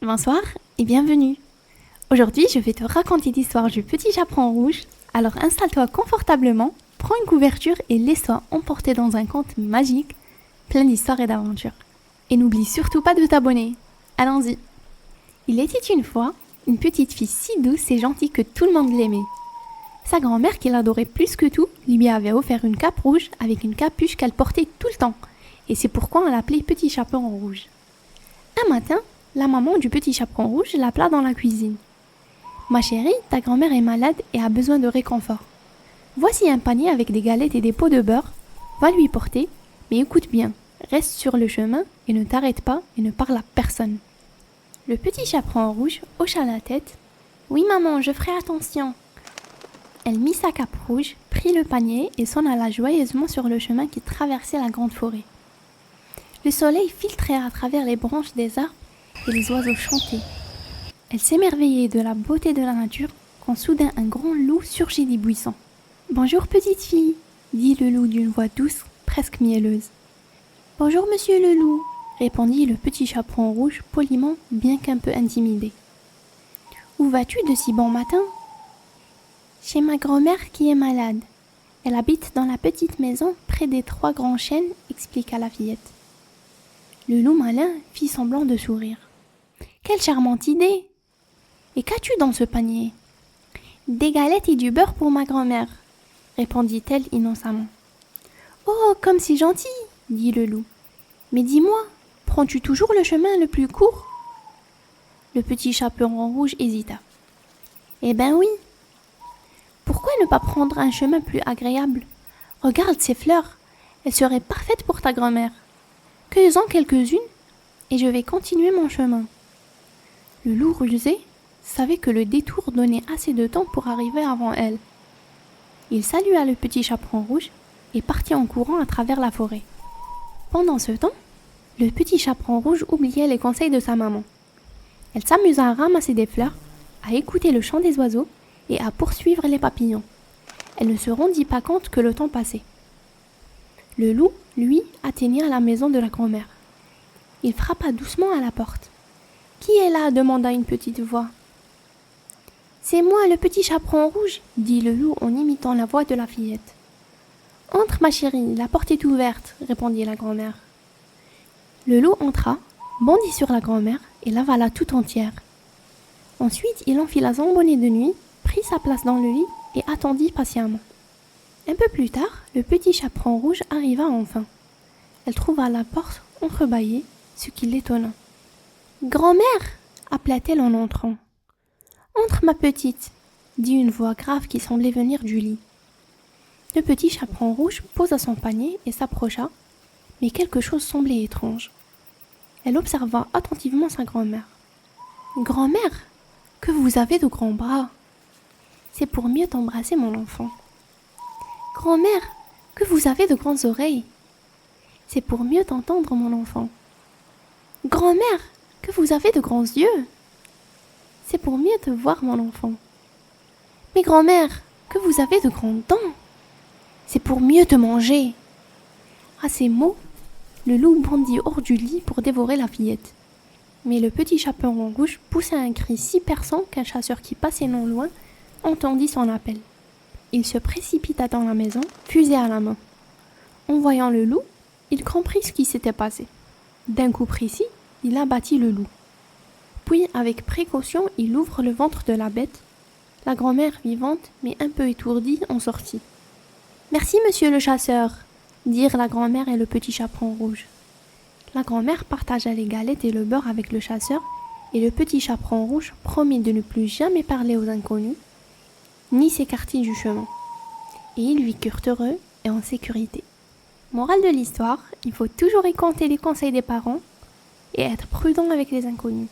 Bonsoir et bienvenue. Aujourd'hui, je vais te raconter l'histoire du petit chaperon rouge. Alors installe-toi confortablement, prends une couverture et laisse-toi emporter dans un conte magique, plein d'histoires et d'aventures. Et n'oublie surtout pas de t'abonner. Allons-y. Il était une fois une petite fille si douce et gentille que tout le monde l'aimait. Sa grand-mère, qui l'adorait plus que tout, lui avait offert une cape rouge avec une capuche qu'elle portait tout le temps. Et c'est pourquoi on l'appelait Petit Chaperon Rouge. Un matin, la maman du petit chaperon rouge l'appela dans la cuisine. « Ma chérie, ta grand-mère est malade et a besoin de réconfort. Voici un panier avec des galettes et des pots de beurre. Va lui porter, mais écoute bien, reste sur le chemin et ne t'arrête pas et ne parle à personne. » Le petit chaperon rouge hocha la tête. « Oui maman, je ferai attention. » Elle mit sa cape rouge, prit le panier et s'en alla joyeusement sur le chemin qui traversait la grande forêt. Le soleil filtrait à travers les branches des arbres et les oiseaux chantaient. Elle s'émerveillait de la beauté de la nature quand soudain un grand loup surgit des buissons. « Bonjour petite fille !» dit le loup d'une voix douce, presque mielleuse. « Bonjour monsieur le loup !» répondit le petit chaperon rouge poliment, bien qu'un peu intimidé. « Où vas-tu de si bon matin ?»« Chez ma grand-mère qui est malade. Elle habite dans la petite maison près des 3 grands chênes, expliqua la fillette. Le loup malin fit semblant de sourire. « Quelle charmante idée! Et qu'as-tu dans ce panier ?»« Des galettes et du beurre pour ma grand-mère, » répondit-elle innocemment. « Oh, comme c'est gentil !» dit le loup. « Mais dis-moi, prends-tu toujours le chemin le plus court ?» Le petit chaperon rouge hésita. « Eh ben oui. Pourquoi ne pas prendre un chemin plus agréable ? Regarde ces fleurs, elles seraient parfaites pour ta grand-mère. Cueillez-en quelques-unes et je vais continuer mon chemin. » Le loup rusé savait que le détour donnait assez de temps pour arriver avant elle. Il salua le petit chaperon rouge et partit en courant à travers la forêt. Pendant ce temps, le petit chaperon rouge oubliait les conseils de sa maman. Elle s'amusa à ramasser des fleurs, à écouter le chant des oiseaux et à poursuivre les papillons. Elle ne se rendit pas compte que le temps passait. Le loup, lui, atteignit à la maison de la grand-mère. Il frappa doucement à la porte. « Qui est là ?» demanda une petite voix. « C'est moi, le petit chaperon rouge !» dit le loup en imitant la voix de la fillette. « Entre, ma chérie, la porte est ouverte !» répondit la grand-mère. Le loup entra, bondit sur la grand-mère et l'avala tout entière. Ensuite, il enfila son bonnet de nuit, prit sa place dans le lit et attendit patiemment. Un peu plus tard, le petit chaperon rouge arriva enfin. Elle trouva la porte entrebâillée, ce qui l'étonna. « Grand-mère !» appela-t-elle en entrant. « Entre, ma petite !» dit une voix grave qui semblait venir du lit. Le petit chaperon rouge posa son panier et s'approcha, mais quelque chose semblait étrange. Elle observa attentivement sa grand-mère. « Grand-mère, que vous avez de grands bras !»« C'est pour mieux t'embrasser, mon enfant. »« Grand-mère, que vous avez de grandes oreilles !»« C'est pour mieux t'entendre, mon enfant. »« Grand-mère, que vous avez de grands yeux !»« C'est pour mieux te voir, mon enfant. »« Mais grand-mère, que vous avez de grandes dents !»« C'est pour mieux te manger. » À ces mots, le loup bondit hors du lit pour dévorer la fillette. Mais le petit chaperon rouge poussa un cri si perçant qu'un chasseur qui passait non loin entendit son appel. Il se précipita dans la maison, fusil à la main. En voyant le loup, il comprit ce qui s'était passé. D'un coup précis, il abattit le loup. Puis, avec précaution, il ouvre le ventre de la bête. La grand-mère, vivante, mais un peu étourdie, en sortit. « Merci, monsieur le chasseur !» dirent la grand-mère et le petit chaperon rouge. La grand-mère partagea les galettes et le beurre avec le chasseur, et le petit chaperon rouge promit de ne plus jamais parler aux inconnus, ni s'écarter du chemin. Et ils vécurent heureux et en sécurité. Morale de l'histoire, il faut toujours écouter les conseils des parents et être prudent avec les inconnus.